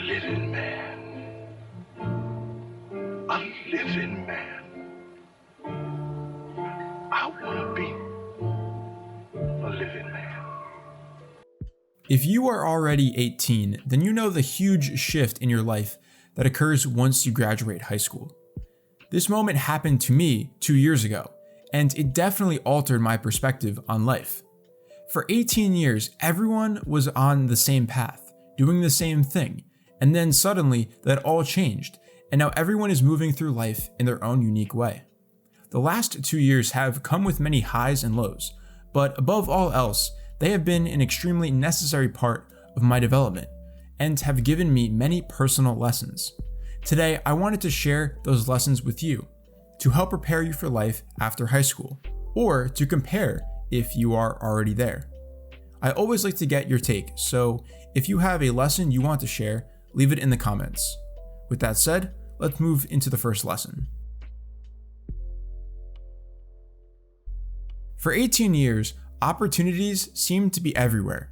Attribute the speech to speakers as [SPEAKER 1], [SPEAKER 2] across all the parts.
[SPEAKER 1] living man. A living man. I want to be a living man.
[SPEAKER 2] If you are already 18, then you know the huge shift in your life that occurs once you graduate high school. This moment happened to me 2 years ago, and it definitely altered my perspective on life. For 18 years, everyone was on the same path, doing the same thing, and then suddenly that all changed, and now everyone is moving through life in their own unique way. The last 2 years have come with many highs and lows, but above all else, they have been an extremely necessary part of my development and have given me many personal lessons. Today, I wanted to share those lessons with you to help prepare you for life after high school, or to compare if you are already there. I always like to get your take, so if you have a lesson you want to share, leave it in the comments. With that said, let's move into the first lesson. For 18 years, opportunities seemed to be everywhere.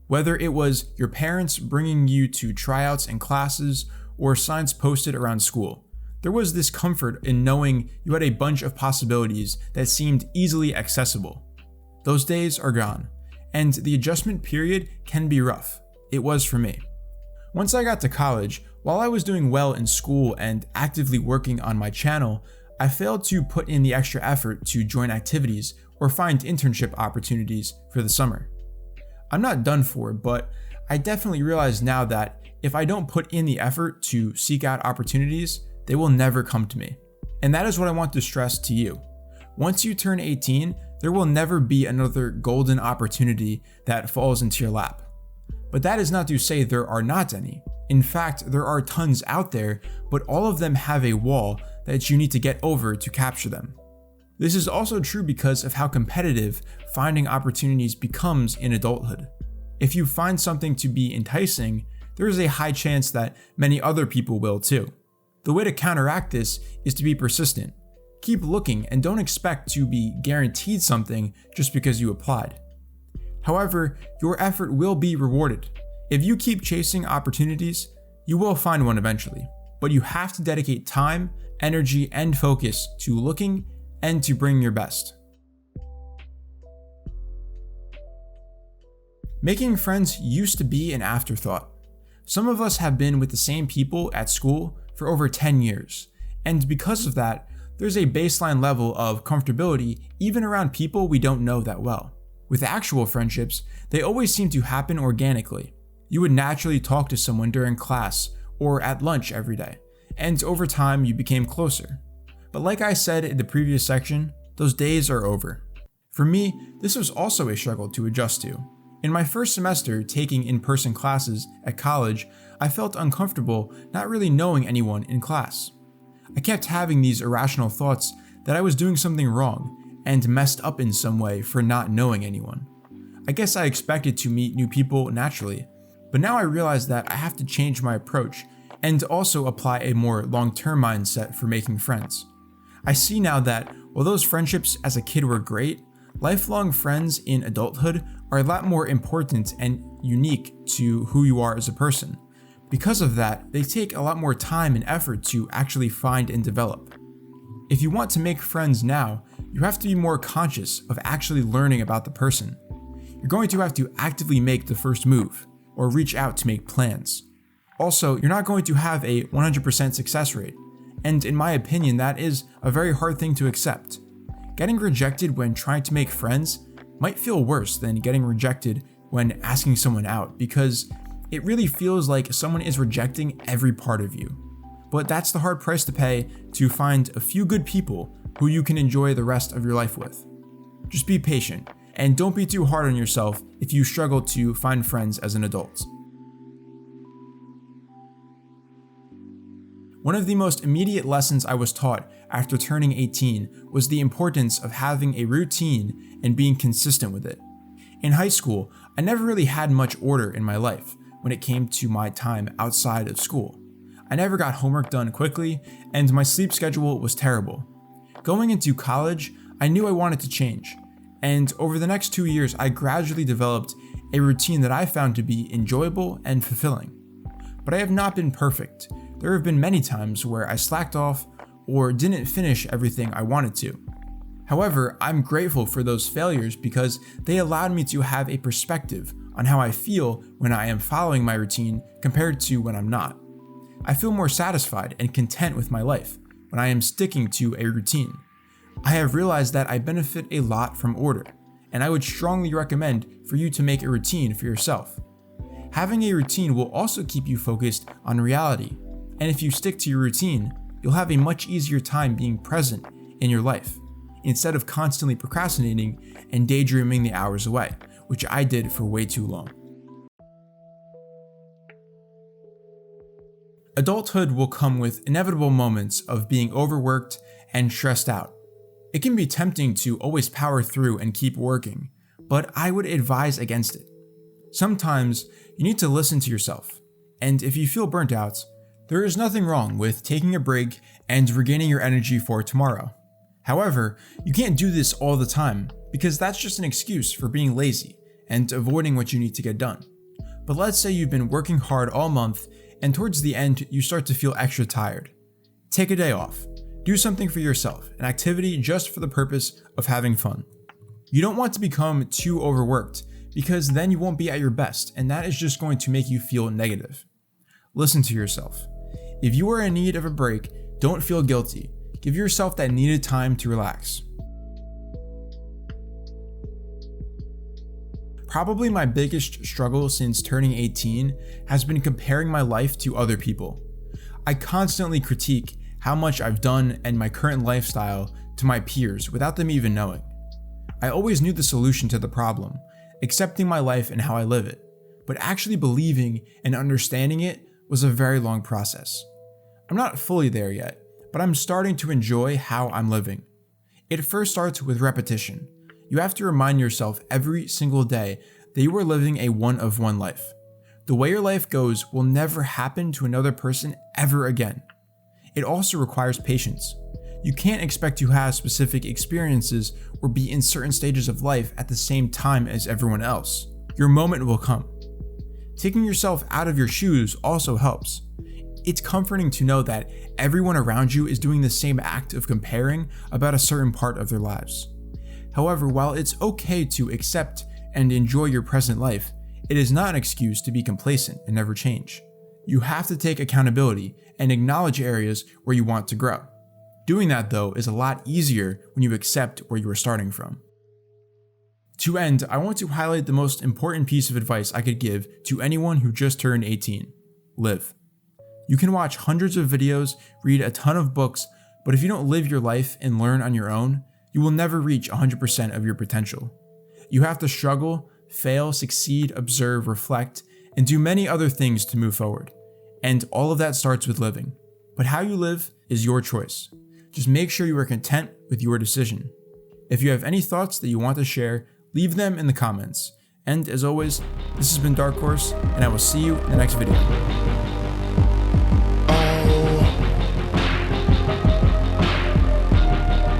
[SPEAKER 2] Whether it was your parents bringing you to tryouts and classes or signs posted around school, there was this comfort in knowing you had a bunch of possibilities that seemed easily accessible. Those days are gone, and the adjustment period can be rough. It was for me. Once I got to college, while I was doing well in school and actively working on my channel, I failed to put in the extra effort to join activities or find internship opportunities for the summer. I'm not done for, but I definitely realize now that if I don't put in the effort to seek out opportunities, they will never come to me. And that is what I want to stress to you. Once you turn 18, there will never be another golden opportunity that falls into your lap. But that is not to say there are not any. In fact, there are tons out there, but all of them have a wall that you need to get over to capture them. This is also true because of how competitive finding opportunities becomes in adulthood. If you find something to be enticing, there is a high chance that many other people will too. The way to counteract this is to be persistent. Keep looking and don't expect to be guaranteed something just because you applied. However, your effort will be rewarded. If you keep chasing opportunities, you will find one eventually, but you have to dedicate time, energy, and focus to looking and to bring your best. Making friends used to be an afterthought. Some of us have been with the same people at school for over 10 years, and because of that, there's a baseline level of comfortability even around people we don't know that well. With actual friendships, they always seem to happen organically. You would naturally talk to someone during class or at lunch every day, and over time you became closer. But like I said in the previous section, those days are over. For me, this was also a struggle to adjust to. In my first semester taking in-person classes at college, I felt uncomfortable not really knowing anyone in class. I kept having these irrational thoughts that I was doing something wrong and messed up in some way for not knowing anyone. I guess I expected to meet new people naturally, but now I realize that I have to change my approach and also apply a more long-term mindset for making friends. I see now that while those friendships as a kid were great, lifelong friends in adulthood are a lot more important and unique to who you are as a person. Because of that, they take a lot more time and effort to actually find and develop. If you want to make friends now, you have to be more conscious of actually learning about the person. You're going to have to actively make the first move or reach out to make plans. Also, you're not going to have a 100% success rate. And in my opinion, that is a very hard thing to accept. Getting rejected when trying to make friends might feel worse than getting rejected when asking someone out, because it really feels like someone is rejecting every part of you. But that's the hard price to pay to find a few good people who you can enjoy the rest of your life with. Just be patient, and don't be too hard on yourself if you struggle to find friends as an adult. One of the most immediate lessons I was taught after turning 18 was the importance of having a routine and being consistent with it. In high school, I never really had much order in my life when it came to my time outside of school. I never got homework done quickly, and my sleep schedule was terrible. Going into college, I knew I wanted to change, and over the next 2 years, I gradually developed a routine that I found to be enjoyable and fulfilling. But but I have not been perfect. There have been many times where I slacked off or didn't finish everything I wanted to. However, I'm grateful for those failures because they allowed me to have a perspective on how I feel when I am following my routine compared to when I'm not. I feel more satisfied and content with my life when I am sticking to a routine. I have realized that I benefit a lot from order, and I would strongly recommend for you to make a routine for yourself. Having a routine will also keep you focused on reality, and if you stick to your routine, you'll have a much easier time being present in your life, instead of constantly procrastinating and daydreaming the hours away, which I did for way too long. Adulthood will come with inevitable moments of being overworked and stressed out. It can be tempting to always power through and keep working, but I would advise against it. Sometimes you need to listen to yourself, and if you feel burnt out, there is nothing wrong with taking a break and regaining your energy for tomorrow. However, you can't do this all the time because that's just an excuse for being lazy and avoiding what you need to get done. But let's say you've been working hard all month and towards the end you start to feel extra tired. Take a day off. Do something for yourself, an activity just for the purpose of having fun. You don't want to become too overworked because then you won't be at your best, and that is just going to make you feel negative. Listen to yourself. If you are in need of a break, don't feel guilty. Give yourself that needed time to relax. Probably my biggest struggle since turning 18 has been comparing my life to other people. I constantly critique how much I've done and my current lifestyle to my peers without them even knowing. I always knew the solution to the problem, accepting my life and how I live it, but actually believing and understanding it was a very long process. I'm not fully there yet, but I'm starting to enjoy how I'm living. It first starts with repetition. You have to remind yourself every single day that you are living a one-of-one life. The way your life goes will never happen to another person ever again. It also requires patience. You can't expect to have specific experiences or be in certain stages of life at the same time as everyone else. Your moment will come. Taking yourself out of your shoes also helps. It's comforting to know that everyone around you is doing the same act of comparing about a certain part of their lives. However, while it's okay to accept and enjoy your present life, it is not an excuse to be complacent and never change. You have to take accountability and acknowledge areas where you want to grow. Doing that, though, is a lot easier when you accept where you are starting from. To end, I want to highlight the most important piece of advice I could give to anyone who just turned 18. Live. You can watch hundreds of videos, read a ton of books, but if you don't live your life and learn on your own, you will never reach 100% of your potential. You have to struggle, fail, succeed, observe, reflect, and do many other things to move forward. And all of that starts with living. But how you live is your choice. Just make sure you are content with your decision. If you have any thoughts that you want to share, leave them in the comments. And as always, this has been Dark Horse, and I will see you in the next video.